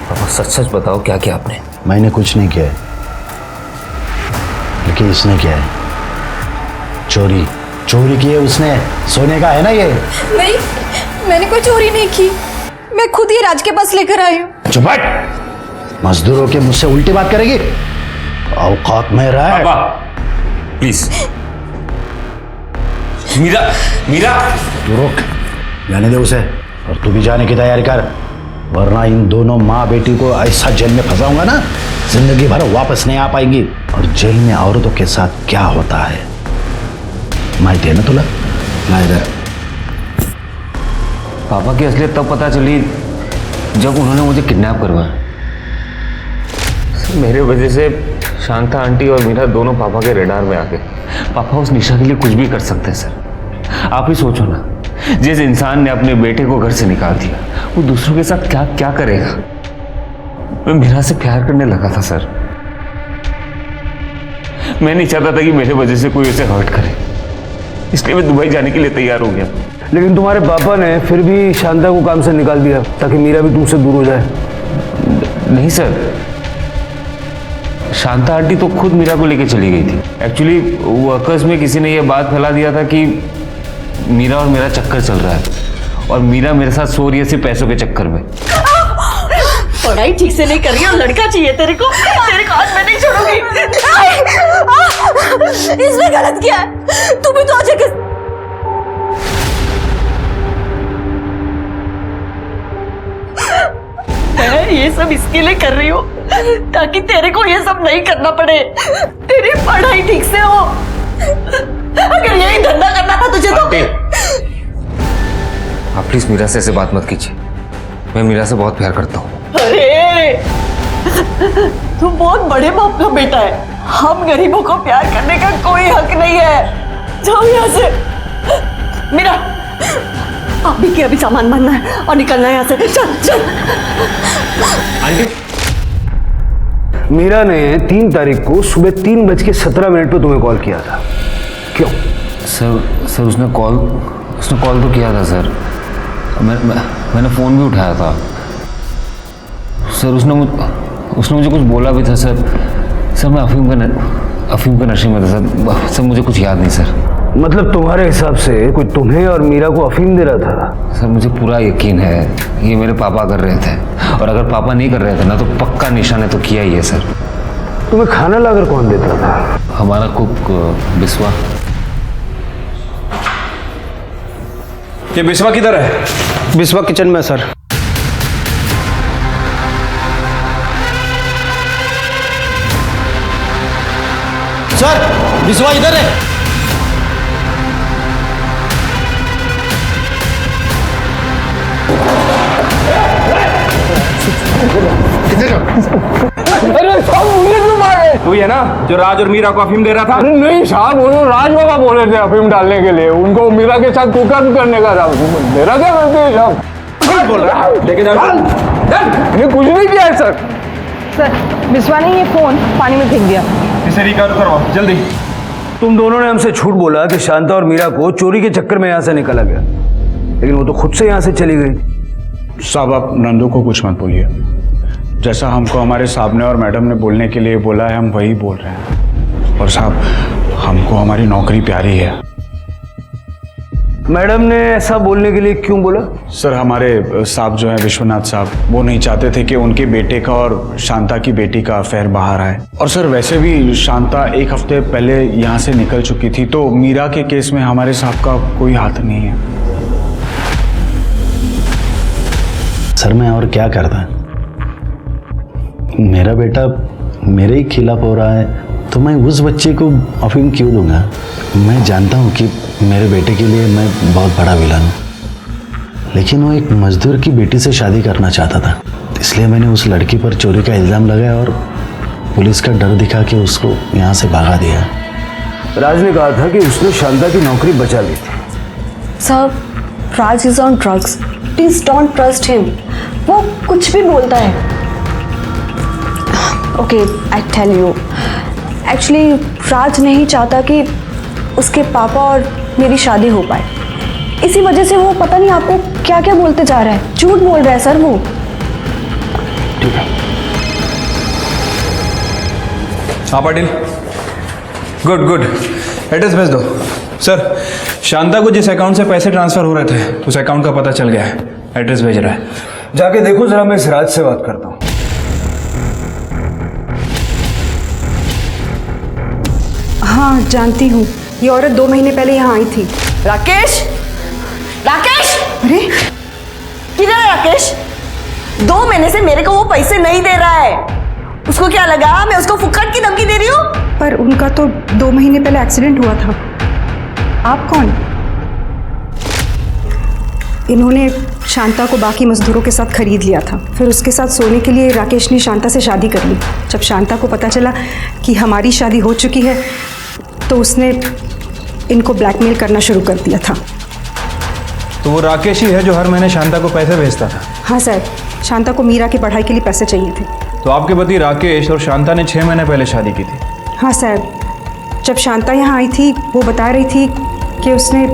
पापा सच सच बताओ क्या किया आपने? मैंने कुछ नहीं किया है, लेकिन इसने किया है। चोरी की है उसने। सोने का है ना ये? नहीं, मैंने कोई चोरी नहीं की। मैं खुद ही राज के पास लेकर आई हूँ। चुप बैठ। मजदूरों के मुझसे उल्टी बात करेगी? औकात में रहा है। पापा प्लीज। मीरा तू रोक, जाने दे उसे। और तू भी जाने की तैयारी कर, वरना इन दोनों माँ बेटी को ऐसा जेल में फंसाऊंगा ना, जिंदगी भर वापस नहीं आ पाएंगी। और जेल में औरतों के साथ क्या होता है माहिती है ना तुला? ना इधर। पापा की असलियत तब पता चली जब उन्होंने मुझे किडनैप करवाया। मेरे वजह से शांता आंटी और मीरा दोनों पापा के रेडार में आ गए। पापा उस निशा के लिए कुछ भी कर सकते हैं सर। आप ही सोचो ना, जिस इंसान ने अपने बेटे को घर से निकाल दिया वो दूसरों के साथ क्या क्या करेगा। मैं मीरा से प्यार करने लगा था सर। मैं नहीं चाहता था कि मेरे वजह से कोई उसे हर्ट करे, इसलिए मैं दुबई जाने के लिए तैयार हो गया। लेकिन तुम्हारे पापा ने फिर भी शांता को काम से निकाल दिया ताकि मीरा भी तुमसे दूर हो जाए। नहीं सर, शांता आंटी तो खुद मीरा को लेके चली गई थी। एक्चुअली वर्कर्स में किसी ने यह बात फैला दिया था कि मीरा और मेरा चक्कर चल रहा है और मीरा मेरे साथ सो रही है सिर्फ पैसों के चक्कर में। पढ़ाई ठीक से नहीं कर रही और लड़का चाहिए तेरे को आज मैं नहीं छोड़ूंगी। इसमें गलत क्या है? तू भी तो आज मैं ये सब इसके लिए कर रही हूँ ताकि तेरे को ये सब नहीं करना पड़े, तेरी पढ़ाई ठीक से हो। अगर यही धंधा करना था तुझे तो। आप प्लीज मीरा से ऐसे बात मत कीजिए। मैं मीरा से बहुत प्यार करता हूँ। अरे तू बहुत बड़े बाप का बेटा है। हम गरीबों को प्यार करने का कोई हक नहीं है। जाओ यहाँ से। मीरा अभी के अभी सामान भरना है और निकलना है यहाँ से। चल चल। आंटी, मीरा ने 3 तारीख को सुबह 3:17 पे तुम्हें कॉल किया था, क्यों? सर उसने कॉल तो किया था सर। मैंने फ़ोन भी उठाया था सर। उसने मुझे कुछ बोला भी था सर। मैं अफीम के नशे में था सर। मुझे कुछ याद नहीं सर। मतलब तुम्हारे हिसाब से कोई तुम्हें और मीरा को अफीम दे रहा था? सर मुझे पूरा यकीन है ये मेरे पापा कर रहे थे, और अगर पापा नहीं कर रहे थे ना तो पक्का निशा ने तो किया ही है सर। तुम्हें खाना लाकर कौन देता था? हमारा कुक बिस्वा। ये बिस्वा किधर है? बिस्वा किचन में सर। सर बिस्वा इधर है। तू है ना जो राज और मीरा को अफीम दे रहा था? अरे नहीं साहब, वो राज बाबा बोले थे अफीम डालने के लिए, उनको मीरा के साथ कुकर्म करने का था। मेरा क्या गलती है साहब? बोल रहा है लेके जाओ। मैंने कुछ नहीं किया है सर। सर बिस्वा ने ये फोन पानी में फेंक दिया। इसे रिकवर करवाओ जल्दी। तुम दोनों ने हमसे झूठ बोला कि शांता और मीरा को चोरी के चक्कर में यहाँ से निकाला गया, लेकिन वो तो खुद से यहाँ से चली गई। साहब आप नंदू को कुछ मत बोलिए। जैसा हमको हमारे साहब ने और मैडम ने बोलने के लिए बोला है, हम वही बोल रहे हैं। और साहब हमको हमारी नौकरी प्यारी है। मैडम ने ऐसा बोलने के लिए क्यों बोला? सर हमारे साहब जो है विश्वनाथ साहब, वो नहीं चाहते थे कि उनके बेटे का और शांता की बेटी का अफेयर बाहर आए। और सर वैसे भी शांता 1 हफ्ते पहले यहाँ से निकल चुकी थी, तो मीरा के केस में हमारे साहब का कोई हाथ नहीं है। सर मैं और क्या करता? मेरा बेटा मेरे ही खिलाफ हो रहा है, तो मैं उस बच्चे को अफीम क्यों दूंगा? मैं जानता हूँ कि मेरे बेटे के लिए मैं बहुत बड़ा विलन हूँ, लेकिन वो एक मजदूर की बेटी से शादी करना चाहता था, इसलिए मैंने उस लड़की पर चोरी का इल्ज़ाम लगाया और पुलिस का डर दिखा के उसको यहाँ से भगा दिया। राज ने कहा था कि उसने शांता की नौकरी बचा ली थी। Sir Raj is on drugs, please don't trust him. वो कुछ भी बोलता है। Okay I tell you, actually Raj नहीं चाहता कि उसके पापा और मेरी शादी हो पाए, इसी वजह से वो पता नहीं आपको क्या क्या बोलते जा रहा है, झूठ बोल रहा है सर वो। ठीक है। हाँ पाटिल, गुड गुड, एड्रेस भेज दो। सर शांता को जिस अकाउंट से पैसे ट्रांसफर हो रहे थे उस अकाउंट का पता चल गया है, एड्रेस भेज रहा है। जाके देखो जरा, मैं इस राज से बात करता हूँ। हाँ जानती हूँ, ये औरत 2 महीने पहले यहाँ आई थी। राकेश, राकेश, अरे किधर है राकेश? 2 महीने से मेरे को वो पैसे नहीं दे रहा है। उसको क्या लगा मैं उसको फुक्कट की धमकी दे रही हूँ? पर उनका तो 2 महीने पहले एक्सीडेंट हुआ था। आप कौन? इन्होंने शांता को बाकी मजदूरों के साथ खरीद लिया था, फिर उसके साथ सोने के लिए राकेश ने शांता से शादी कर ली। जब शांता को पता चला कि हमारी शादी हो चुकी है तो उसने इनको ब्लैकमेल करना शुरू कर दिया था। तो वो राकेश ही है जो हर महीने शांता को पैसे भेजता था? हाँ सर, शांता को मीरा की पढ़ाई के लिए पैसे चाहिए थे। तो आपके पति राकेश और शांता ने 6 महीने पहले शादी की थी? हाँ सर, जब शांता यहाँ आई थी वो बता रही थी कि उसने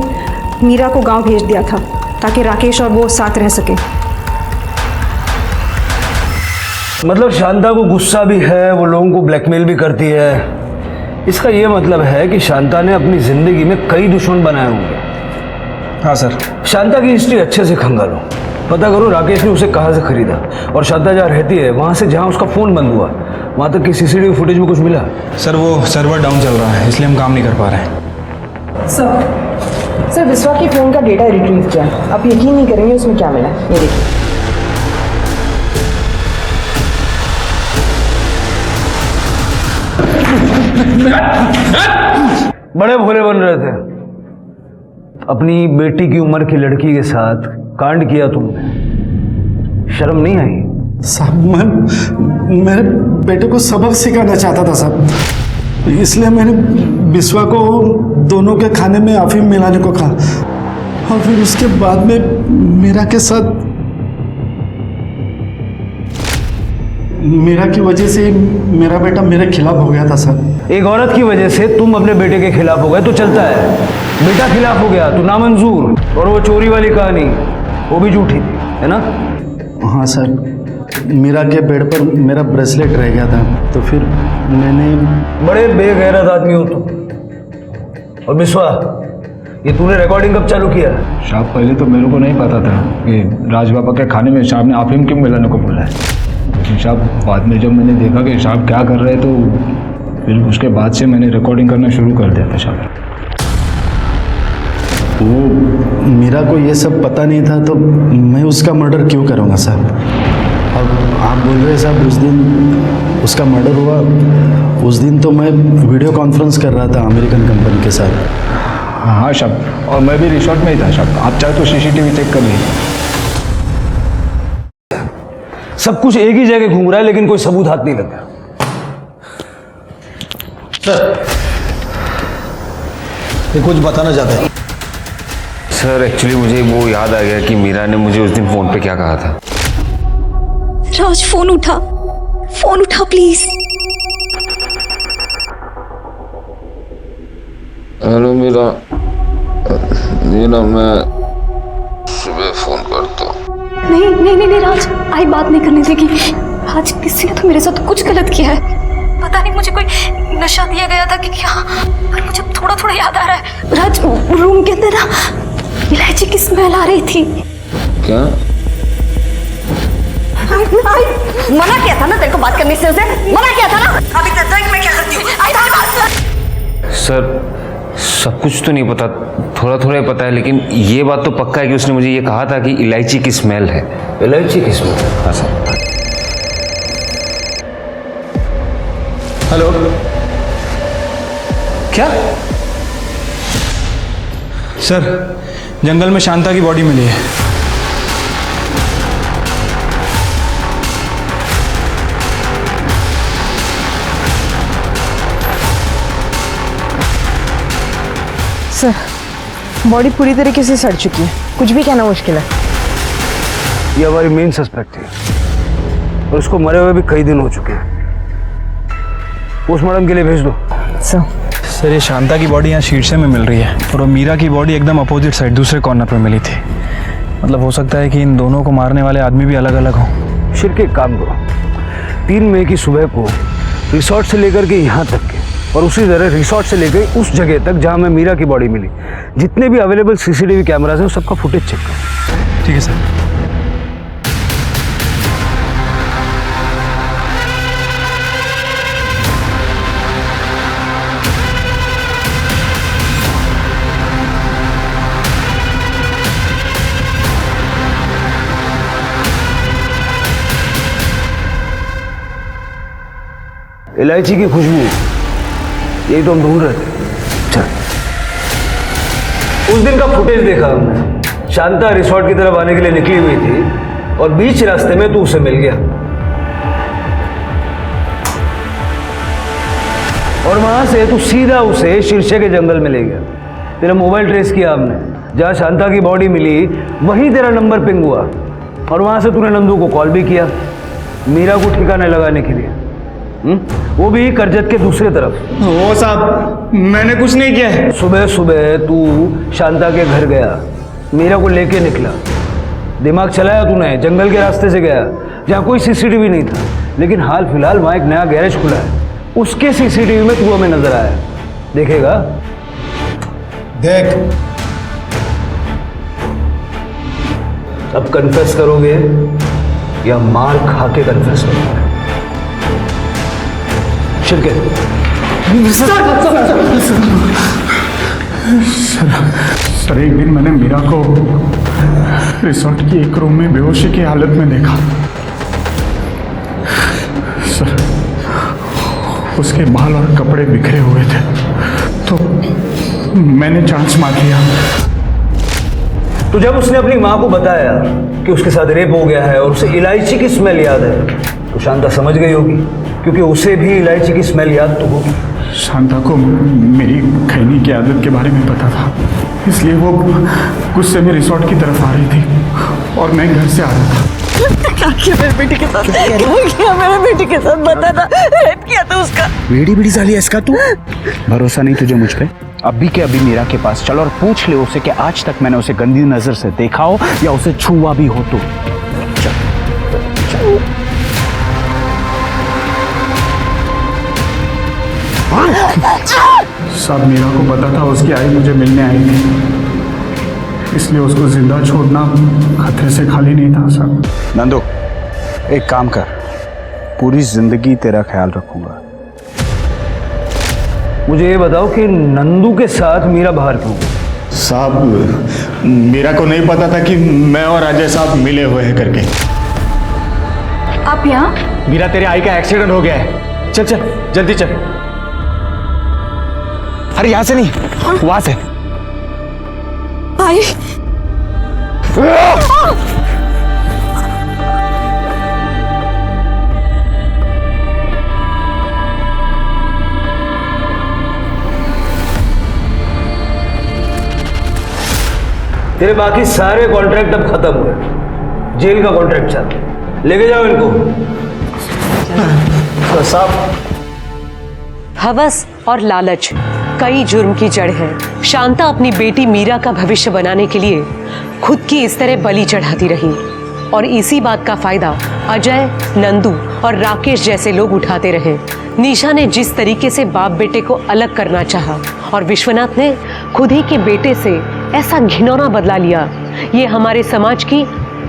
मीरा को गांव भेज दिया था ताकि राकेश और वो साथ रह सके। मतलब शांता को गुस्सा भी है, वो लोगों को ब्लैकमेल भी करती है। इसका ये मतलब है कि शांता ने अपनी जिंदगी में कई दुश्मन बनाए होंगे। हाँ सर। शांता की हिस्ट्री अच्छे से खंगालो, पता करो राकेश ने उसे कहाँ से खरीदा, और शांता जहाँ रहती है वहाँ से जहाँ उसका फ़ोन बंद हुआ वहाँ तक की सीसीटीवी फुटेज में कुछ मिला? सर वो सर्वर डाउन चल रहा है इसलिए हम काम नहीं कर पा रहे हैं। सर विश्वा के फ़ोन का डेटा रिट्रीव किया, आप यकीन नहीं करेंगे उसमें क्या मिला। ये देखिए। बड़े भोले बन रहे थे, अपनी बेटी की उम्र की लड़की के साथ कांड किया तुमने, शर्म नहीं आई? साहब मैं मेरे बेटे को सबक सिखाना चाहता था साहब, इसलिए मैंने बिस्वा को दोनों के खाने में अफीम मिलाने को कहा, और फिर उसके बाद में मीरा के साथ, मीरा की वजह से मेरा बेटा मेरे खिलाफ हो गया था सर। एक औरत की वजह से तुम अपने बेटे के खिलाफ हो गए तो चलता है, बेटा खिलाफ हो गया तो नामंजूर। और वो चोरी वाली कहानी वो भी झूठी थी, है ना? हाँ सर, मीरा के बेड पर मेरा ब्रेसलेट रह गया था, तो फिर मैंने। बड़े बेगैरत आदमी हो तुम। और बिस्वा, ये तूने रिकॉर्डिंग कब चालू किया? साहब पहले तो मेरे को नहीं पता था कि राज बाबा के खाने में साहब ने अफीम क्यों मिलाने को बोला है, लेकिन साहब बाद में जब मैंने देखा कि साहब क्या कर रहे हैं तो फिर उसके बाद से मैंने रिकॉर्डिंग करना शुरू कर दिया था साहब। वो मीरा को ये सब पता नहीं था तो मैं उसका मर्डर क्यों करूँगा साहब? अब आप बोल रहे हैं साहब उस दिन उसका मर्डर हुआ, उस दिन तो मैं वीडियो कॉन्फ्रेंस कर रहा था अमेरिकन कंपनी के साथ। हाँ शब, और मैं भी रिसोर्ट में ही था शब। आप चाहे तो सीसीटीवी चेक कर लीजिए। सब कुछ एक ही जगह घूम रहा है लेकिन कोई सबूत हाथ नहीं लगा। सर ये कुछ बताना चाहते हैं? सर एक्चुअली मुझे वो याद आ गया कि मीरा ने मुझे उस दिन फोन पे क्या कहा था। राज फोन उठा प्लीज। हेलो मीरा, मैं सुबह फोन करता हूँ। नहीं राज, आई बात नहीं करने देगी। आज किसी ने तो मेरे साथ कुछ गलत किया है। पता नहीं मुझे कोई नशा दिया गया था कि क्या, पर मुझे थोड़ा याद आ रहा है। राज रूम के अंदर ना इलायची की स्मेल आ रही थी। क्या? मना किया था ना तेरे को बात करने से, उसे मना किया था ना। अभी तक मैं क्या करती हूँ? सर सब कुछ तो नहीं पता, थोड़ा पता है, लेकिन ये बात तो पक्का है कि उसने मुझे ये कहा था कि इलायची की स्मेल है। इलायची की स्मेल? हाँ सर। हेलो, क्या? सर जंगल में शांता की बॉडी मिली है। सर बॉडी पूरी तरीके से सड़ चुकी है, कुछ भी कहना मुश्किल है। ये हमारी मेन सस्पेक्ट है और उसको मरे हुए भी कई दिन हो चुके हैं। पोस्टमार्टम के लिए भेज दो। सर ये शांता की बॉडी यहाँ शीर्षे में मिल रही है और वो मीरा की बॉडी एकदम अपोजिट साइड दूसरे कॉर्नर पर मिली थी। मतलब हो सकता है कि इन दोनों को मारने वाले आदमी भी अलग अलग हों। शिरके एक काम करो, 3 मई की सुबह को रिसोर्ट से लेकर के यहाँ तक के और उसी तरह रिसोर्ट से लेकर उस जगह तक जहाँ में मीरा की बॉडी मिली, जितने भी अवेलेबल सीसीटीवी कैमराज हैं सबका फुटेज चेक करो। ठीक है सर। इलायची की खुशबू, यही तो हम ढूंढ रहे थे। चल, उस दिन का फुटेज देखा हमने। शांता रिसोर्ट की तरफ आने के लिए निकली हुई थी और बीच रास्ते में तू उसे मिल गया और वहां से तू सीधा उसे शीर्षे के जंगल में ले गया। तेरा मोबाइल ट्रेस किया हमने, जहां शांता की बॉडी मिली वहीं तेरा नंबर पिंग हुआ और वहां से तूने नंदू को कॉल भी किया मीरा को ठिकाने लगाने के लिए। वो भी करजत के दूसरे तरफ। वो साहब मैंने कुछ नहीं किया है। सुबह सुबह तू शांता के घर गया, मीरा को लेके निकला, दिमाग चलाया तूने, जंगल के रास्ते से गया जहाँ कोई सीसीटीवी नहीं था, लेकिन हाल फिलहाल वहाँ एक नया गैरेज खुला है, उसके सीसीटीवी में तू हमें नजर आया। देखेगा? देख। अब कन्फेस करोगे या मार खा के कन्फेस करोगे? सर एक दिन मैंने मीरा को रिसोर्ट की एक रूम में बेहोशी की हालत में देखा। सर उसके बाल और कपड़े बिखरे हुए थे तो मैंने चांस मार लिया। तो जब उसने अपनी माँ को बताया कि उसके साथ रेप हो गया है और उसे इलायची की स्मेल याद है, तो शांता समझ गई होगी, क्योंकि उसे भी इलायची की स्मेल याद तो होगी। शांता को मेरी खैनी की आदत के बारे में पता था, इसलिए वो गुस्से में रिसोर्ट की तरफ आ रही थी और मैं घर से आ रहा था। क्या किया मेरे बेटे के साथ? क्या किया मेरे बेटे के साथ? बता ना, रेप किया था उसका। बेड़ी साली है इसका। तू भरोसा नहीं तुझे मुझ पे? अभी के अभी मीरा के पास चल और पूछ ले उसे कि आज तक मैंने उसे गंदी नजर से देखा हो या उसे छुआ भी हो तो। चल। सब मीरा को पता था उसकी आई मुझे मिलने आई थी, इसलिए उसको जिंदा छोड़ना खतरे से खाली नहीं था। सब नंदू एक काम कर, पूरी जिंदगी तेरा ख्याल रखूंगा। मुझे ये बताओ कि नंदू के साथ मीरा बाहर क्यों? साहब मीरा को नहीं पता था कि मैं और अजय साहब मिले हुए हैं करके। आप यहाँ? मीरा तेरे आई का एक्सीडेंट हो गया है, चल चल जल्दी चल। अरे यहाँ से नहीं, वहां से। आई तेरे बाकी सारे कॉन्ट्रैक्ट अब खत्म हुए। जेल का कॉन्ट्रैक्ट चल, लेके जाओ इनको। तो साहब हवस और लालच कई जुर्म की जड़ है। शांता अपनी बेटी मीरा का भविष्य बनाने के लिए खुद की इस तरह बलि चढ़ाती रही और इसी बात का फायदा अजय, नंदू और राकेश जैसे लोग उठाते रहे। निशा ने जिस तरीके से बाप बेटे को अलग करना चाहा और विश्वनाथ ने खुद ही के बेटे से ऐसा घिनौना बदला लिया, ये हमारे समाज की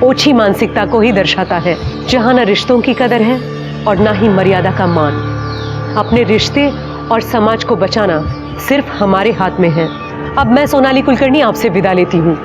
ओछी मानसिकता को ही दर्शाता है, जहाँ न रिश्तों की कदर है और ना ही मर्यादा का मान। अपने रिश्ते और समाज को बचाना सिर्फ हमारे हाथ में है। अब मैं सोनाली कुलकर्णी आपसे विदा लेती हूँ।